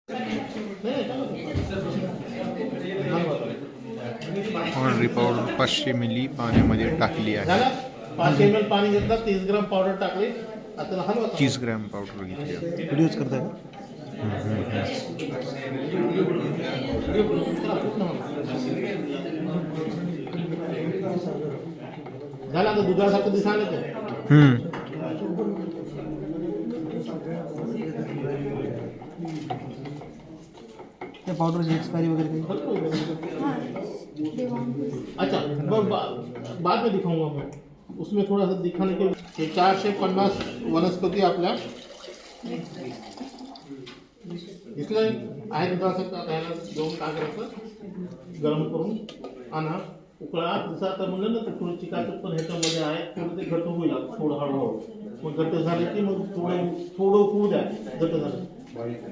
ऑर्डरी powder 500 milli पाण्यामध्ये टाकली आहे. 500 ml पाणी घेतलं, 30 ग्राम पावडर टाकली. आता हलवा. 30 ग्रॅम पावडर घेतली आहे. यूज करताय का? झालं आता दुधासारखं दिसायला ते. त्या पावडरची एक्सपायरी वगैरे काही? अच्छा बाद में दिखाऊंगा मैं. उसमें थोड़ा सा दिखाने के लिए 450 वनस्पती आपल्या दिसलं आहे. दुधासारखं दोन कागदाचं गरम करून आणा. उकळा जसं आता म्हणलं ना, तर थोडं चिकाचं पण ह्याच्यामध्ये आहे. थोडं ते घट्ट होईल थोडं हळूहळू. मग घट्ट झाले की मग थोडं उकळू द्या. घट्ट झालं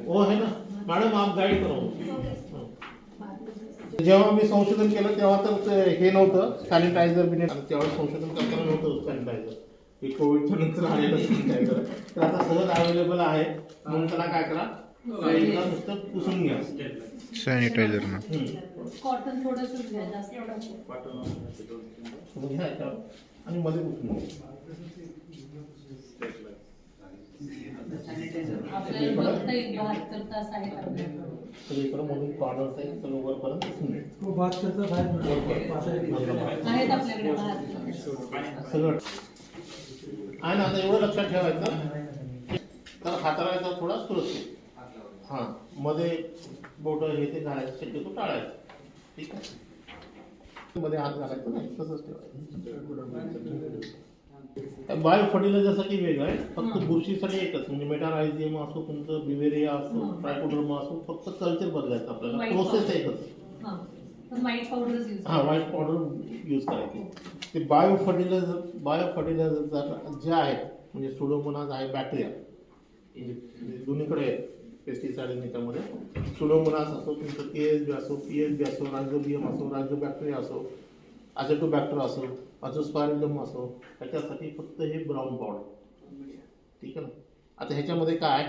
हो आहे ना मॅडम, आप गाईड करा. जेव्हा मी संशोधन केलं तेव्हा तर हे नव्हतं सॅनिटायझर बिने. तेव्हा संशोधन करताना नव्हतं सॅनिटायझर. हे कोविडच्या नंतर आलेलं सॅनिटायझर. तर आता सहज अवेलेबल आहे. म्हणून त्याला काय करा, नुसतं पुसून घ्या सॅनिटायझर ना. कॉटन थोडंसं घ्या, जास्त घ्या आणि मध्ये पुसून घ्या. आपल्याला फक्त 72 तास आहे आपल्याकडे. सगळीकडे म्हणून कॉर्नर साईड सगळं वरपर्यंत पुसून घ्या. आहेत आपल्याकडे 72. सगळं आहे ना. आता एवढं लक्षात ठेवायचं, तर हाताळायचा थोडा सुरक्षित. हां, मध्ये बोटं हे ते घालायचं शक्यतो टाळायचं. ठीक आहे, मध्ये हात घालायचा नाही, तसंच ठेवायचं. बायो फर्टिलायझर साठी वेगळं आहे. फक्त बुरशीसाठी एकच, म्हणजे मेटारायझियम असो, तुमचं बिवेरिया असो, ट्रायकोडर्मा असो, फक्त कल्चर बदलायचं आपल्याला. प्रोसेस एकच. White powder use. हां, व्हाईट पावडर यूज करायची. ते बायो फर्टिलायझर जे आहेत, म्हणजे सुडोमोनाज आहे, बॅक्टेरिया दोन्हीकडे पेस्टिसाइड त्याच्यामध्ये. सुडोमोनास असो, तुमचं केएस बी असो, पीएस बी असो, रायझोबियम असो, रायझोबॅक्टेरिया असो, अॅसेटोबॅक्टर असो, अझोस्पायरिलम असो, ह्याच्यासाठी फक्त हे ब्राऊन पावडर. ठीक आहे ना. आता ह्याच्यामध्ये काय,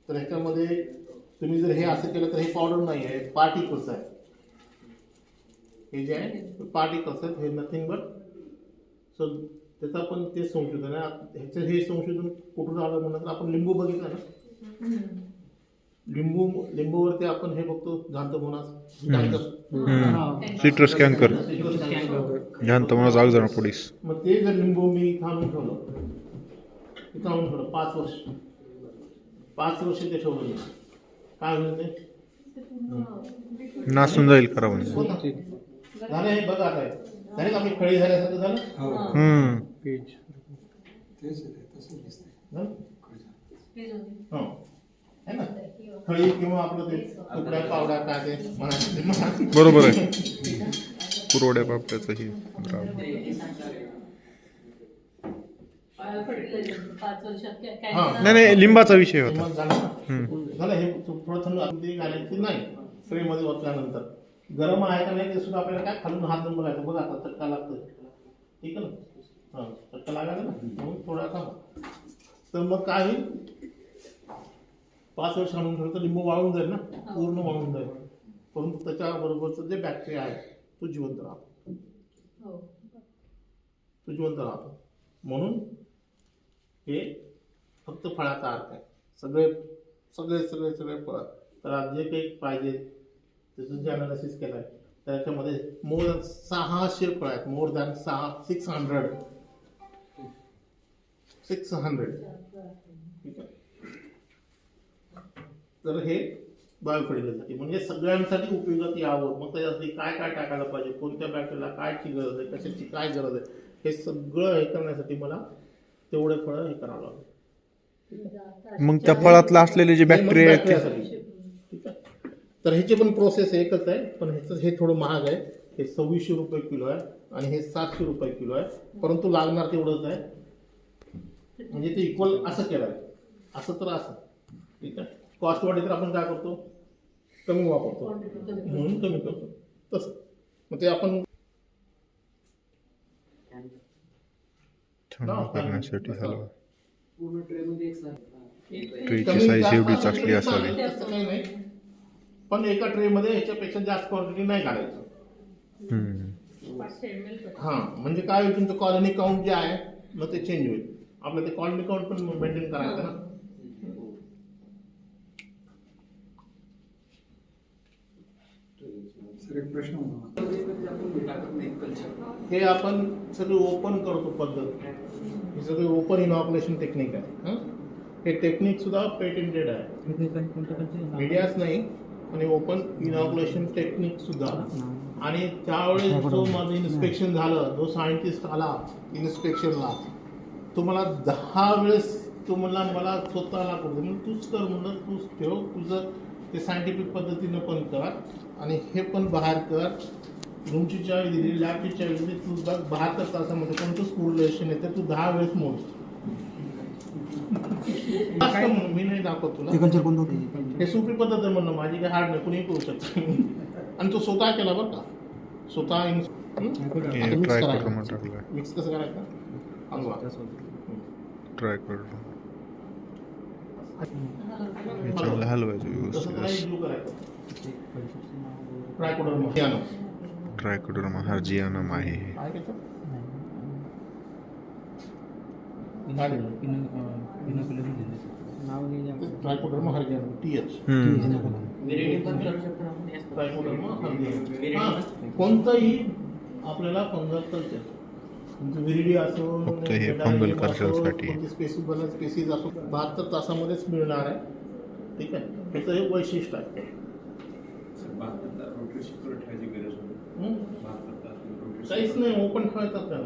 तर ह्याच्यामध्ये तुम्ही जर हे असं केलं तर हे पावडर नाही आहे, पार्टिकल्स आहे. हे जे आहे पार्टिकल्स आहेत. हे नथिंग बट सो त्याचं पण ते संशोधन आहे. ह्याचं हे संशोधन कुठून आलं म्हणलं तर आपण लिंबू बघितलं ना, लिंबूवरती आपण हे बघतो झांतोमोनास, सिट्रस कॅन्कर, झांतोमोनास आक्झानोपोडिस. मग ते जर लिंबू मी इथं आणून ठेवलं 5 वर्ष ते ठेवलं मी, काय होईल ते नासून जाईल खराब. झालं. हे बघा आता झाले आपली खळी झाल्यासारखं झालं. है ना, खळी किंवा आपलं ते तुकड्या पावड्या काय ते म्हणायचं. बरोबर आहे. पुरवड्या पापड्याचं हे द्राव. 5 वर्षात नाही नाही, लिंबाचा विषय होता. झालं. हे थोडं थंड अगदी घालायची नाही. ट्रेमध्ये ओतल्यानंतर गरम आहे का नाही ते सुद्धा आपल्याला काय खालून हात लावून बघायचं. बघा आता चटका लागतोय. ठीक आहे ना. हां, चटका लागायला ना, म्हणून थोडा थांबा. तर मग काय होईल, 5 वर्ष आणून ठेवलं तर लिंबू वाळून जाईल ना, पूर्ण वाळून जाईल. परंतु त्याच्याबरोबरचं जे बॅक्टेरिया आहे तो जिवंत राहतो. म्हणून हे फक्त फळाचा अर्थ आहे. सगळे फळ. तर आज जे काही पाहिजे त्याचं जे अनालिसिस केलं आहे त्याच्यामध्ये मोर दॅन 600 फळ आहेत. More than 600. ठीक आहे. तर हे बायोफर्टिलायझरसाठी म्हणजे सगळ्यांसाठी उपयोगात यावं. मग त्याच्यासाठी काय काय टाकायला पाहिजे, कोणत्या बॅक्टेरियाला कायची गरज आहे, कशाची काय गरज आहे, हे सगळं हे करण्यासाठी मला तेवढे फळं हे करावं लागेल. मग त्या फळातला असलेले जे बॅक्टेरिया आहेत ठीक आहे. तर ह्याची पण प्रोसेस एकच आहे, पण ह्याचं हे थोडं महाग आहे. हे 2600 रुपये किलो आहे आणि हे 700 रुपये किलो आहे. परंतु लागणार तेवढंच आहे. म्हणजे ते इक्वल असं केलं आहे, असं तर असं. ठीक आहे. कॉस्टवाढी तर आपण काय करतो, कमी वापरतो म्हणून कमी करतो. तसं मग ते आपण थंड करण्यासाठी हलवा. ट्रेची साईज एवढीच असली असावी. पण एका ट्रेमध्ये ह्याच्यापेक्षा जास्त क्वांटिटी नाही काढायचं. हां, म्हणजे काय होईल, तुमचं कॉलनी काउंट जे आहे मग ते चेंज होईल. आपलं ते कॉलनी काउंट पण मेंटेन करायचं ना. एक प्रश्न होता. हे आपण सगळं ओपन करतो पद्धत, हे सगळे ओपन इनॉक्युलेशन टेक्निक आहे. हे टेक्निक सुद्धा पेटेंटेड आहे, मीडियाच नाही आणि ओपन इनॉक्युलेशन टेक्निक सुद्धा. आणि त्यावेळेस जो माझं इन्स्पेक्शन झालं, जो सायंटिस्ट आला इन्स्पेक्शनला, तो मला 10 वेळेस तो म्हणला मला स्वतःला करतो, म्हणून तूच कर म्हणलं, तूच ठेव, तुझं ते सायंटिफिक पद्धतीनं पण कर आणि हे पण बाहेर कर. रूमची चावी दिली, लॅबची चावी दिली, तू बघ 72 तासामध्ये कोणतं स्कूल येते, तू 10 वेळेस मोड. म्हणून मी नाही दाखवत तुला. कल्चर कोणतं होतं? हे सोपी पद्धत आहे म्हणलं, माझी काही हार्ड नाही, कुणीही करू शकतो. आणि तो स्वतः केला बरं का, स्वतः. मिक्स कसं करायचं, हलवा ट्राय करतो. हे चांगलं हलवायचं तसं त्याला व्यवस्थित. ब्लू करायचं. ट्रायकोडर्मा ट्रायकोडर्मा हर्जियानम आहे हे. काय घेतो ट्रायकोडर्मा हर्जियानम, TH. ट्रायकोडर्मा हर्जियानम. कोणतंही आपल्याला फंगल कल्चर, तुमचं विरिडी असो, फक्त हे फंगल कल्चरसाठी. स्पेसीज असो, 72 तासामध्येच मिळणार आहे. ठीक आहे, त्याचं एक वैशिष्ट्य आहे. काहीच नाही, ओपन ठेवायचं आपल्याला,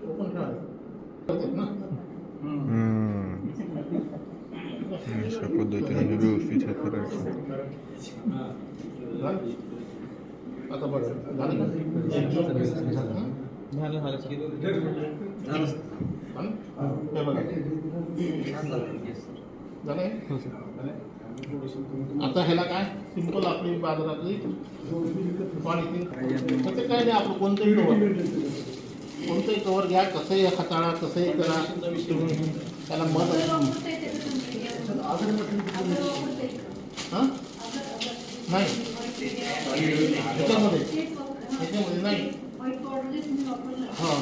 ओपन ठेवायचं ना. अशा पद्धतीने हे व्यवस्थित हे करायचं. आता बघा झालं का? हे बघा झालं. आता ह्याला काय सिंपल आपली बाजारातली पॉलिथिन, त्याचं काय नाही, आपलं कोणतंही कवर घ्या, कसंही हाताळा, कसंही करा, त्याला मत हां नाही ह्याच्यामध्ये नाही. हां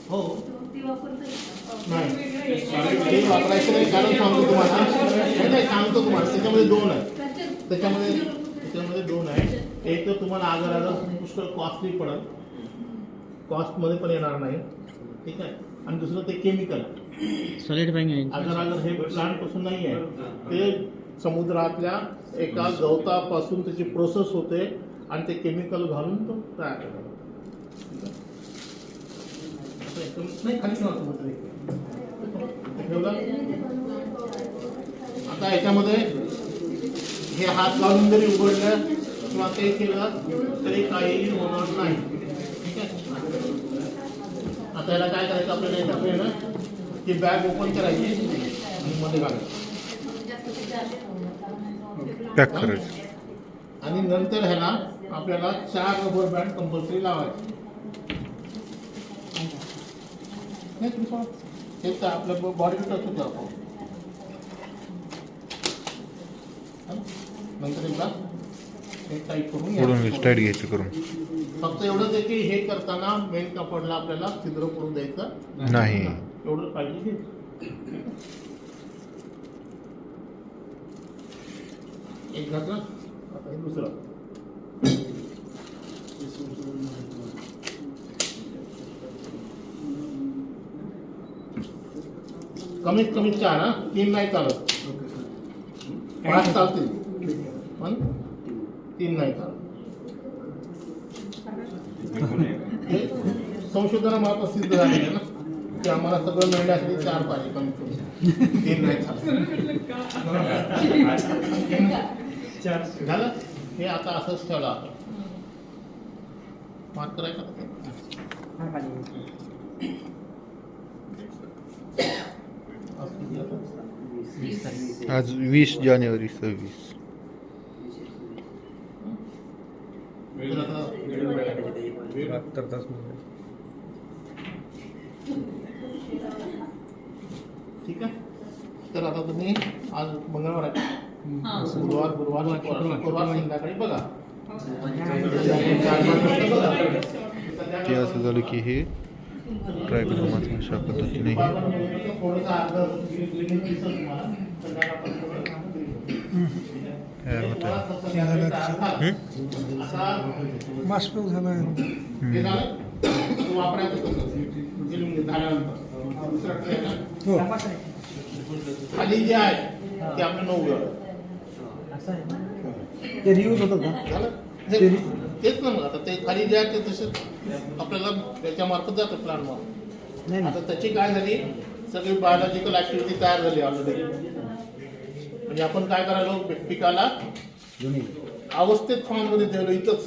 हो नाही, ते वापरायचं नाही, कारण सांगतो तुम्हाला, नाही सांगतो तुम्हाला, त्याच्यामध्ये दोन आहे. त्याच्यामध्ये दोन आहे. एक तर तुम्हाला आगर पुष्कळ कॉस्टली पडेल, कॉस्टमध्ये पण येणार नाही. ठीक आहे. आणि दुसरं ते केमिकल आगर हे प्लांटपासून नाही आहे, ते समुद्रातल्या एका गवतापासून त्याची प्रोसेस होते आणि ते केमिकल घालून तो तयार करतात. नाही खाली ठेवला. आता याच्यामध्ये हे हात लावून जरी उघडलं किंवा ते केलं तरी काही होणार नाही. ठीक आहे. आता याला काय करायचं आपल्याला, याच्याकडे ना ती बॅग ओपन करायची आणि मध्ये घालायची, पॅक करायचं. आणि नंतर ह्याला आपल्याला 4 रबर बँड कंपल्सरी लावायचे. हे तर आपल्या बॉडी टच होतं आपण. नंतर एकदा हे टाईट करून टाईट घ्यायचं करून. फक्त एवढंच आहे की हे करताना मेन कापडला आपल्याला छिद्र पडू द्यायचं नाही, एवढं काळजी घे. एक घातलं, आता हे दुसरं. कमीत कमी 4, 3 नाही चालत. 5 चालतील पण 3 नाही चालत. हे संशोधनामार्फत सिद्ध झालेलं आहे ना, की आम्हाला सगळं मिळण्यासाठी 4 पाहिजे, कमीत कमी 3 नाही चालत. झालं. हे आता असंच ठेवलं. आता मार्क करायचं. आज 20 जानेवारी 26. ठीक आहे. तर आता तुम्ही आज मंगळवार आहे, हा. गुरुवार गुरुवार शुक्रवार संध्याकाळी बघा. ते असं झालं की हे ट्रायकोडर्माचं अशा पद्धतीने हे तयार होत आहे. बाष्प झाला हो. खाली जे आहे ते आपलं 9 वेळ असं आहे ना? ते रियूज होतं का? झालं. तेच ना मग आता ते खाली जे आहे ते तसंच आपल्याला त्याच्यामार्फत जातं प्लॅनवर. नाही आता त्याची काय झाली, सगळी बायोलॉजिकल ऍक्टिव्हिटी तयार झाली ऑलरेडी. म्हणजे आपण काय करायलो, पिकाला अवस्थेत फॉर्म मध्ये ठेवलं, इथंच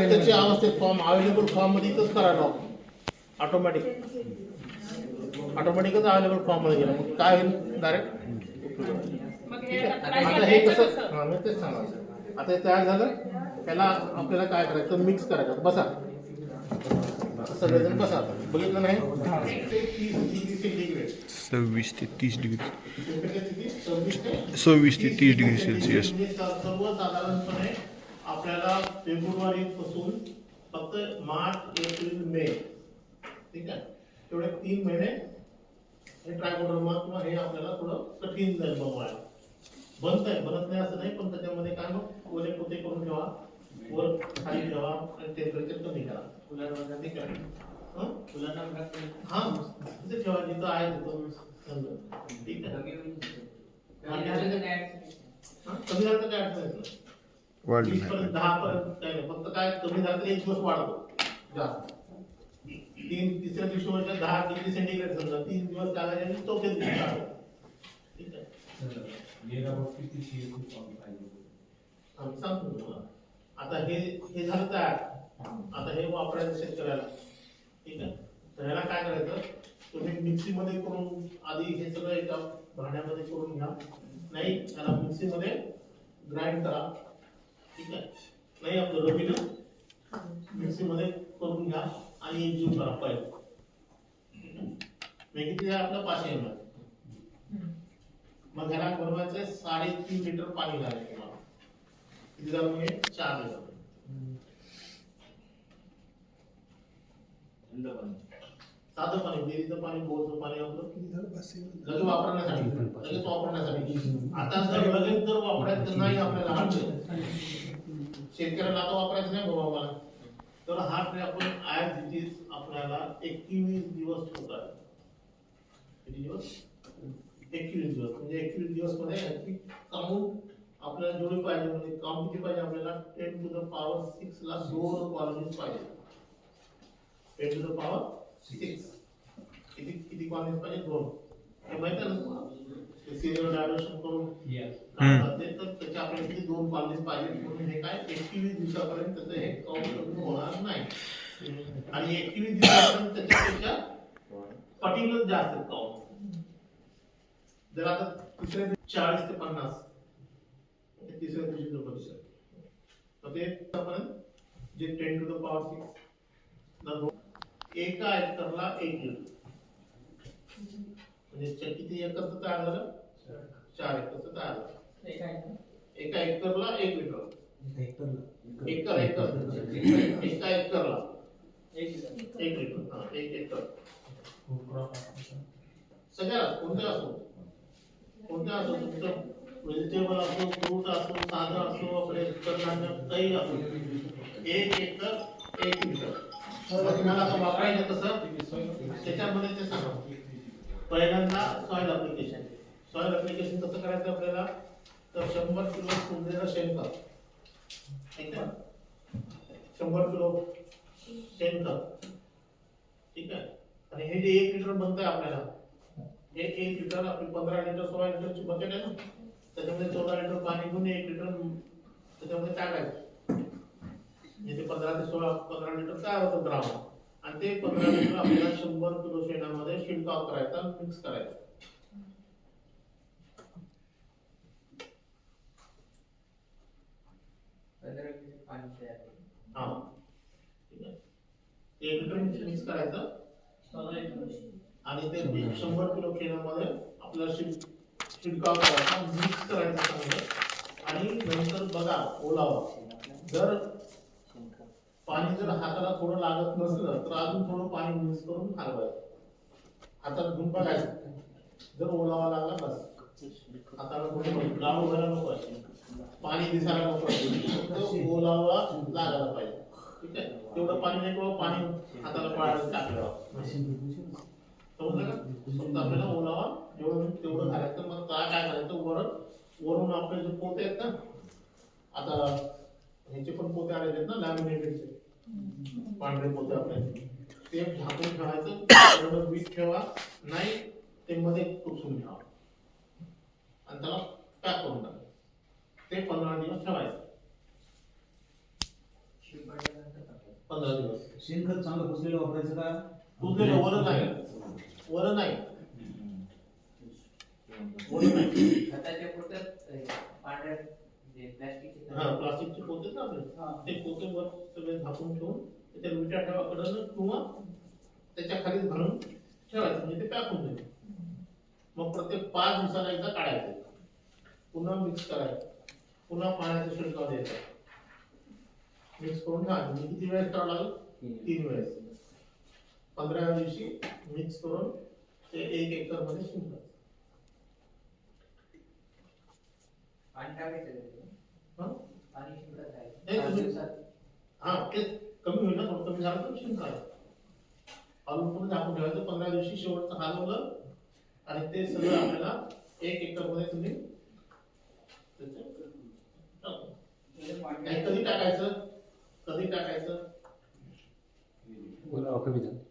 त्याची अवस्थेत फॉर्म अवेलेबल फॉर्म मध्ये इथंच करायला ऑटोमॅटिकच अवेलेबल फॉर्म मध्ये गेलं. मग काय होईल डायरेक्ट. आता हे कसं, हा मी तेच सांगायचं. आता हे तयार झालं, त्याला आपल्याला काय करायचं, मिक्स करायचं. बसा सगळेजण बसा. बघितलं नाही, 26 ते 30 डिग्री 26 ते 30 डिग्री सेल्सिअस. सर्वसाधारणपणे आपल्याला फेब्रुवारी पासून फक्त मार्च एप्रिल मे, ठीक आहे, तेवढे 3 महिने हे ट्रायकोडर्मा किंवा हे आपल्याला थोडं कठीण जाईल बनवायला. बनत नाही असं नाही, पण त्याच्यामध्ये काय मग ओले पोते करून ठेवा, वर खाली ठेवा आणि टेम्परेचर कमी करा. ठीक आहे, हा तिथे ठेवा जिथं आहे तिथं. ठीक आहे, कमी झालं तर काय अडचण नाही. वाढली 20 नाही. पर्यंत 10 पर्यंत काय नाही, फक्त काय कमी झालं तर 1 दिवस वाढतो जास्त. तिसऱ्या दिवशी म्हणजे 10 डिग्री सेंटीग्रेड समजा 3 दिवस चालायचे आणि 4थ्या दिवशी चालतो. ठीक आहे, आम्ही सांगतो तुम्हाला. आता हे झालं तयार. आता हे वापरायचं शेतकऱ्याला. ठीक आहे, तर ह्याला काय करायचं, तुम्ही मिक्सीमध्ये करून आधी हे सगळं एका भांड्यामध्ये करून घ्या. नाही त्याला मिक्सीमध्ये ग्राइंड करा. ठीक आहे, नाही आपलं रवीनं मिक्सीमध्ये करून घ्या आणि एकजीव करा पहिले. किती आहे आपलं 500 ml. मग ह्याला बनवायचं 3.5 लिटर पाणी घालायचं तुम्हाला. किती झालं, हे 4 लिटर. साधं पाणी, डेअरीचं पाणी, बोरचं पाणी आपलं लगेच वापरण्यासाठी. आता लगेच जर वापरायचं नाही आपल्याला, शेतकऱ्याला आता वापरायचं नाही बाबा मला, तर हा ट्रे आपण ऍज इट इज आपल्याला 21 दिवस ठेवतात. किती दिवस? 21 दिवस. म्हणजे 21 दिवस मध्ये याची काउंट आपल्याला जेवढी पाहिजे, म्हणजे काउंट किती पाहिजे आपल्याला, 10 to the power 6 ला 2 कॉलनीज पाहिजे. 10 to the power 6 किती कॉलनीज पाहिजे, 2. हे माहिती आहे ना तुम्हाला, सिरियल डायव्हर्शन करून तर त्याच्या आपल्याला किती 2 कॉलनीज पाहिजे. म्हणून हे काय 21 दिवसापर्यंत त्याचं हे काउंट होणार नाही. आणि 21 दिवसापर्यंत त्याच्यापेक्षा पटीनच जास्त काउंट. जर आता तिसऱ्या दिवशी 40 ते 50, तिसऱ्या दिवशी जो बघितलं तर ते आपण जे 10 to the power 6 एका एकरला 1 लिटर, म्हणजे किती एकरचं तयार झालं, 4 एकरचं तयार झालं. एका एकरला 1 लिटर. एका एकरला 1 लिटर. हा, 1 एकर. सगळ्याला कोणत्या असो तुमचं व्हेजिटेबल असो, फ्रूट असो, साधं असो, आपले कडधान्य काही असो, 1 एकर 1 लिटर. तुम्हाला आता वापरायचं कसं, त्याच्यामध्ये ते सांगा. पहिल्यांदा सॉइल ऍप्लिकेशन कसं करायचं आपल्याला, तर 100 किलो फुललेलं शेणखत. ठीक आहे, 100 किलो शेणखत. ठीक आहे, आणि हे जे 1 लिटर बनतंय आपल्याला, हे 1 लिटर आपली 15 लिटर 16 लिटरची बकेट आहे ना, त्याच्यामध्ये 14 लिटर पाणी घेऊन 1 लिटर त्याच्यामध्ये टाकायचं. म्हणजे 15 ते 15 लिटर तयार होतं द्रावण. आणि ते 15 लिटर आपल्याला 100 किलो शेणामध्ये शिडकाव करायचा, मिक्स करायचा. हा, ठीक आहे, 1 लिटर मिक्स करायचं आणि ते 100 किलो शेणामध्ये आपल्याला शिडकाव करायचा, मिक्स करायचा चांगलं. ओलावा जर पाणी जर हाताला थोडं लागत नसलं तर अजून थोडं पाणी मिक्स करून हलवायचं. हातात घेऊन बघायचं. जर ओलावा लागला बस हाताला थोडं लावून घालायला नको असेल, पाणी दिसायला नको असेल, फक्त ओलावा लागायला पाहिजे. ठीक आहे, तेवढं पाणी नाही किंवा पाणी हाताला पाळायला टाकलं समजलं का. फक्त आपल्याला ओलावा जेवढं तेवढं घालायचं. मग काय करायचं, वरून आपले जे पोते आहेत ना, आता ह्याचे पण पोते आलेले आहेत ना लॅमिनेटेडचे पांढरे पोते आपले, ते झाकून ठेवायचं. एवढं वीट ठेवा नाही ते मध्ये पुसून ठेवा आणि त्याला पॅक करून टाका. ते 15 दिवस ठेवायचं. 15 दिवस शेणखत चांगलं पुसलेलं वापरायचं का? पुसलेलं वर नाही, वर नाही, वर नाही. खताच्या पोत्यात पांढऱ्या जे प्लास्टिकचे हा प्लास्टिकचे पोते ना आपले, ते पोते वर सगळे झाकून ठेवून त्याच्या विटा ठेवा कडनं किंवा त्याच्या खाली घालून ठेवायचं म्हणजे ते पॅक होऊन जाईल. मग प्रत्येक 5 दिवसाला एकदा काढायचं, पुन्हा मिक्स करायचं, पुन्हा पाण्याचा शिडकाव द्यायचा, मिक्स करून ठेवायचं. म्हणजे किती वेळेस करावं लागेल? 3 वेळेस. 15व्या दिवशी मिक्स करून ते 1 एकर मध्ये शिंपडायचं. पाणी टाकायचं हा? पाणी शिंपडत नाही, आहे 5 तुम्ही- दिवसात. हा ते कमी होईल ना, थोडं कमी झालं तर शिंपडायचं. हलवून पण झाकून ठेवायचं. 15 दिवशी शेवटचं हलवलं आणि ते सगळं आपल्याला 1 एकर मध्ये तुम्ही टाकू. आणि कधी टाकायचं, कधी टाकायचं?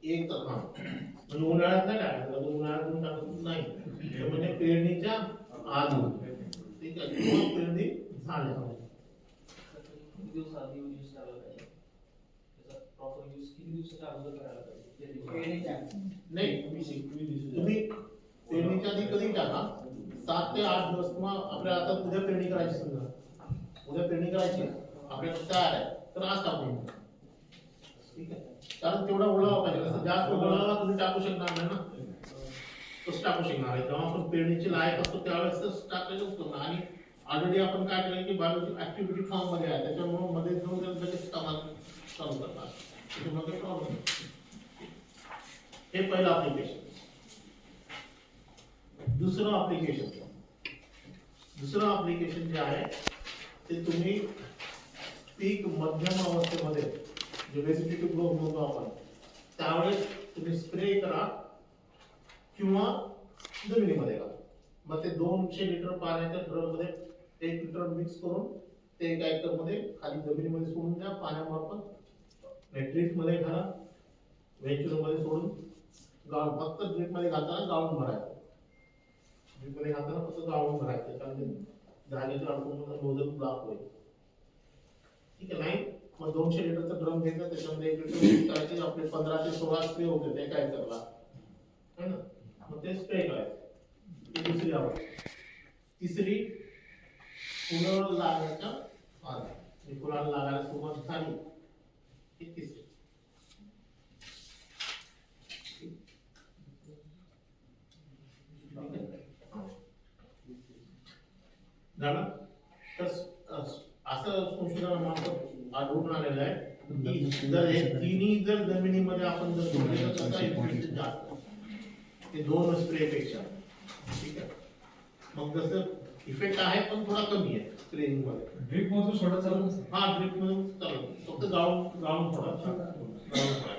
एक तर हा म्हणजे उन्हाळ्यात नाही टाकायचं. उन्हाळ्यात टाकत नाही तर म्हणजे पेरणीच्या आधी, ठीक आहे, किंवा पेरणी झाल्या. किती दिवसात यूज करायला पाहिजे, त्याचा प्रॉपर यूज किती दिवसाच्या अगोदर करायला पाहिजे? नाही तुम्ही पेरणीच्या आधी कधी टाका, 7 ते 8 दिवस. किंवा आपल्याला आता उद्या पेरणी करायची, समजा उद्या पेरणी करायची आपल्याला तयार आहे तर आज टाकून, ठीक आहे. कारण तेवढा ओलावा पाहिजे. असं जास्त ओलावा तुम्ही टाकू शकणार नाही ना, कसं टाकू शकणार आहे. जेव्हा आपण पेरणीची लायक असतो त्यावेळेस टाकायचं असतो ना. आणि ऑलरेडी आपण काय केलं की बायोलॉजी ऍक्टिव्हिटी फॉर्म मध्ये आहे, त्याच्यामुळे मध्ये जाऊन लगेच कामाला चालू करणार, त्याच्यामध्ये प्रॉब्लेम. हे पहिलं ऍप्लिकेशन. दुसरं ऍप्लिकेशन जे आहे ते तुम्ही पीक मध्यम अवस्थेमध्ये जे व्हेजिटेटिव्ह ग्रोथ म्हणतो आपण, त्यावेळेस तुम्ही स्प्रे करा किंवा जमिनीमध्ये घाला. मग ते 200 लिटर पाण्याच्या ड्रममध्ये 1 लिटर मिक्स करून ते 1 एकर मध्ये खाली जमिनीमध्ये सोडून द्या पाण्यामार्फत. ड्रिप मध्ये घाला, व्हेंच्युरल मध्ये सोडून गाळून, फक्त ड्रिप मध्ये घालताना गाळून भरायचं. ड्रिप मध्ये घालताना फक्त गाळून भरायचं, कारण जागेचं अडकून नोजल ब्लॉक होईल. ठीक आहे. नाही मग 200 लिटरचा ड्रम घ्यायचा, त्याच्यामध्ये 1 लिटर मिक्स करायचे. आपले 15 ते 16 स्प्रे होते ते काय करला है ना, मग ते स्प्रे करायचं. ही दुसरी आवड. तिसरी, फुलं लागायच्या आधी, फुलाला लागायला सुरुवात झाली ही तिसरी. झालं तर असं संशोधनामार्फत आढळून आलेलं आहे की जर हे तिन्ही जर जमिनीमध्ये आपण जर सोडले तर त्याचा इफेक्ट जास्त, ते 2 स्प्रेपेक्षा. ठीक आहे. मग जसं इफेक्ट आहे पण थोडा कमी आहे स्प्रेइंग मध्ये. ड्रिप मधून सोडत चालू. हा ड्रिप मधून चालू, फक्त गाळून सोडायचं.